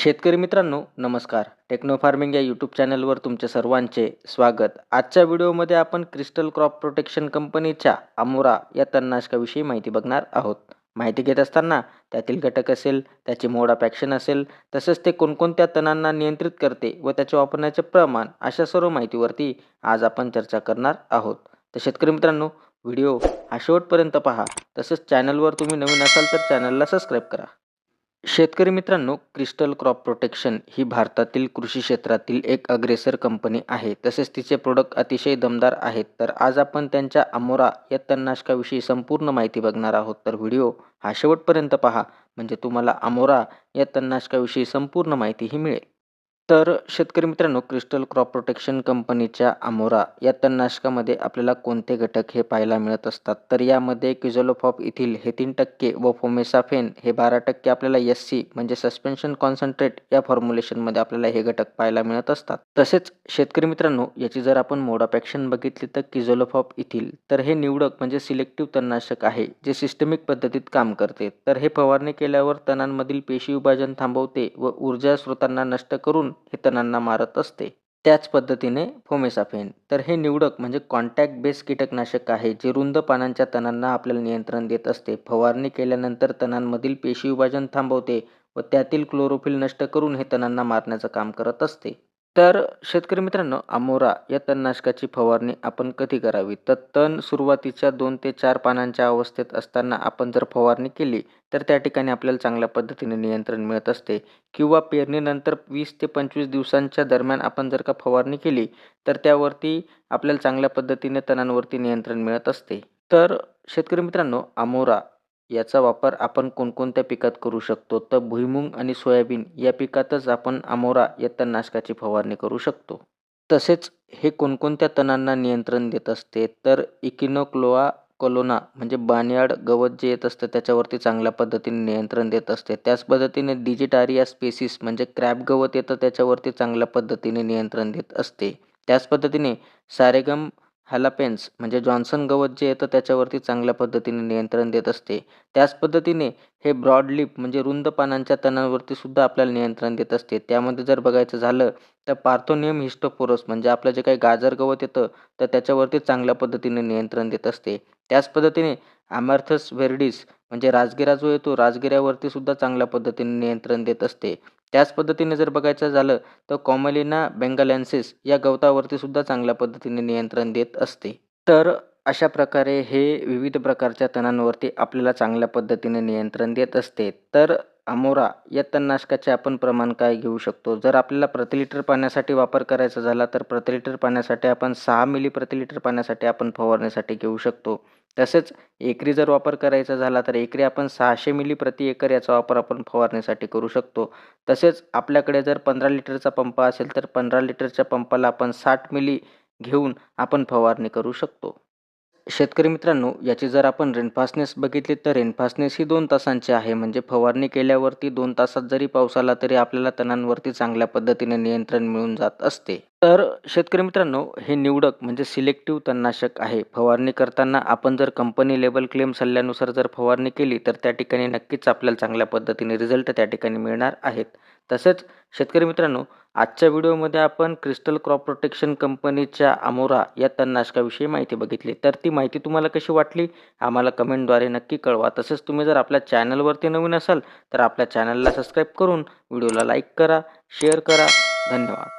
शेतकरी मित्रांनो नमस्कार. टेक्नो फार्मिंग या यूट्यूब चॅनलवर तुमचे सर्वांचे स्वागत. आजच्या व्हिडिओमध्ये आपण क्रिस्टल क्रॉप प्रोटेक्शन कंपनीच्या अमोरा या तणनाशकाविषयी माहिती बघणार आहोत. माहिती घेत असताना त्यातील घटक असेल, त्याची मोड ऑफ ॲक्शन असेल, तसेच ते कोणकोणत्या तणांना नियंत्रित करते व त्याचे वापरण्याचे प्रमाण अशा सर्व माहितीवरती आज आपण चर्चा करणार आहोत. तर शेतकरी मित्रांनो व्हिडिओ हा शेवटपर्यंत पहा. तसेच चॅनलवर तुम्ही नवीन असाल तर चॅनलला सबस्क्राईब करा. शेतकरी मित्रांनो क्रिस्टल क्रॉप प्रोटेक्शन ही भारतातील कृषी क्षेत्रातील एक अग्रेसर कंपनी आहे. तसेच तिचे प्रोडक्ट अतिशय दमदार आहेत. तर आज आपण त्यांच्या अमोरा या तणनाशकाविषयी संपूर्ण माहिती बघणार आहोत. तर व्हिडिओ हा शेवटपर्यंत पहा म्हणजे तुम्हाला अमोरा या तणनाशकाविषयी संपूर्ण माहितीही मिळेल. तर शेतकरी मित्रांनो क्रिस्टल क्रॉप प्रोटेक्शन कंपनीच्या अमोरा या तणनाशकामध्ये आपल्याला कोणते घटक हे पाहायला मिळत असतात. तर यामध्ये क्विझोलोफॉप इथिल हे 3% व फोमेसाफेन हे 12% आपल्याला SC म्हणजे सस्पेन्शन कॉन्सन्ट्रेट या फॉर्म्युलेशनमध्ये आपल्याला हे घटक पाहायला मिळत असतात. तसेच शेतकरी मित्रांनो याची जर आपण मोड ऑफ ॲक्शन बघितली तर क्विझोलोफॉप इथिल तर हे निवडक म्हणजे सिलेक्टिव्ह तणनाशक आहे जे सिस्टमिक पद्धतीत काम करते. तर हे फवारणी केल्यावर तणांमधील पेशी विभाजन थांबवते व ऊर्जा स्रोतांना नष्ट करून हे तणांना मारत असते. त्याच पद्धतीने फोमेसाफेन तर हे निवडक म्हणजे कॉन्टॅक्ट बेस कीटकनाशक आहे जे रुंद पानांच्या तणांना आपल्याला नियंत्रण देत असते. फवारणी केल्यानंतर तणांमधील पेशी विभाजन थांबवते व त्यातील क्लोरोफिल नष्ट करून हे तणांना मारण्याचं काम करत असते. तर शेतकरी मित्रांनो अमोरा या तणनाशकाची फवारणी आपण कधी करावी तर तण सुरुवातीच्या 2 ते 4 पानांच्या अवस्थेत असताना आपण जर फवारणी केली तर त्या ठिकाणी आपल्याला चांगल्या पद्धतीने नियंत्रण मिळत असते. किंवा पेरणीनंतर 20 ते 25 दिवसांच्या दरम्यान आपण जर का फवारणी केली तर त्यावरती आपल्याला चांगल्या पद्धतीने तणांवरती नियंत्रण मिळत असते. तर शेतकरी मित्रांनो अमोरा याचा वापर आपण कोणकोणत्या पिकात करू शकतो तर भुईमूग आणि सोयाबीन या पिकातच आपण अमोरा या तणनाशकाची फवारणी करू शकतो. तसेच हे कोणकोणत्या तणांना नियंत्रण देत असते तर इकिनोक्लोआ कोलोना म्हणजे बानियाड गवत जे येत असतं त्याच्यावरती चांगल्या पद्धतीने नियंत्रण देत असते. त्याच पद्धतीने डिजिटारिया स्पेसिस म्हणजे क्रॅब गवत येतं त्याच्यावरती चांगल्या पद्धतीने नियंत्रण देत असते. त्याच पद्धतीने सारेगम हॅलापेन्स म्हणजे जॉन्सन गवत जे येतं त्याच्यावरती चांगल्या पद्धतीने नियंत्रण देत असते. त्याच पद्धतीने हे ब्रॉड लीफ म्हणजे रुंद पानांच्या तणांवरती सुद्धा आपल्याला नियंत्रण देत असते. त्यामध्ये जर बघायचं झालं तर पार्थोनियम हिस्टोफोरस म्हणजे आपलं जे काही गाजर गवत येतं तर त्याच्यावरती चांगल्या पद्धतीने नियंत्रण देत असते. त्याच पद्धतीने अमॅर्थस व्हेर्डिस म्हणजे राजगिरा जो येतो राजगिऱ्यावरती सुद्धा चांगल्या पद्धतीने नियंत्रण देत असते. त्याच पद्धतीने जर बघायचं झालं तर कॉमेलिना बेंगालेन्सिस या गवतावरती सुद्धा चांगल्या पद्धतीने नियंत्रण देत असते. तर अशा प्रकारे हे विविध प्रकारच्या तणांवरती आपल्याला चांगल्या पद्धतीने नियंत्रण देत असते. तर अमोरा या तणनाशकाचे आपण प्रमाण काय घेऊ शकतो जर आपल्याला प्रति लिटर पाण्यासाठी वापर करायचा झाला तर प्रति लिटर पाण्यासाठी आपण 6 मिली प्रति लिटर पाण्यासाठी आपण फवारणीसाठी घेऊ शकतो. तसेच एकरी जर वापर करायचा झाला तर एकरी आपण 600 मिली प्रति एकर याचा वापर आपण फवारणीसाठी करू शकतो. तसेच आपल्याकडे जर 15 लिटरचा पंप असेल तर 15 लिटरच्या पंपाला आपण 60 मिली घेऊन आपण फवारणी करू शकतो. शेतकरी मित्रांनो याची जर आपण रेनफास्टनेस बघितली तर रेनफास्टनेस ही 2 तासांची आहे. म्हणजे फवारणी केल्यावरती 2 तासात जरी पाऊस आला तरी आपल्याला तणांवरती चांगल्या पद्धतीने नियंत्रण मिळून जात असते. तर शेतकरी मित्रांनो हे निवडक म्हणजे सिलेक्टिव्ह तणनाशक आहे. फवारणी करताना आपण जर कंपनी लेबल क्लेम सल्ल्यानुसार जर फवारणी केली तर त्या ठिकाणी नक्कीच आपल्याला चांगल्या पद्धतीने रिझल्ट त्या ठिकाणी मिळणार आहेत. तसेच शेतकरी मित्रांनो आजच्या व्हिडिओमध्ये आपण क्रिस्टल क्रॉप प्रोटेक्शन कंपनीच्या अमोरा या तणनाशकाविषयी माहिती बघितली. तर ती माहिती तुम्हाला कशी वाटली आम्हाला कमेंटद्वारे नक्की कळवा. तसेच तुम्ही जर आपल्या चॅनलवरती नवीन असाल तर आपल्या चॅनलला सबस्क्राईब करून व्हिडिओला लाईक करा, शेअर करा. धन्यवाद.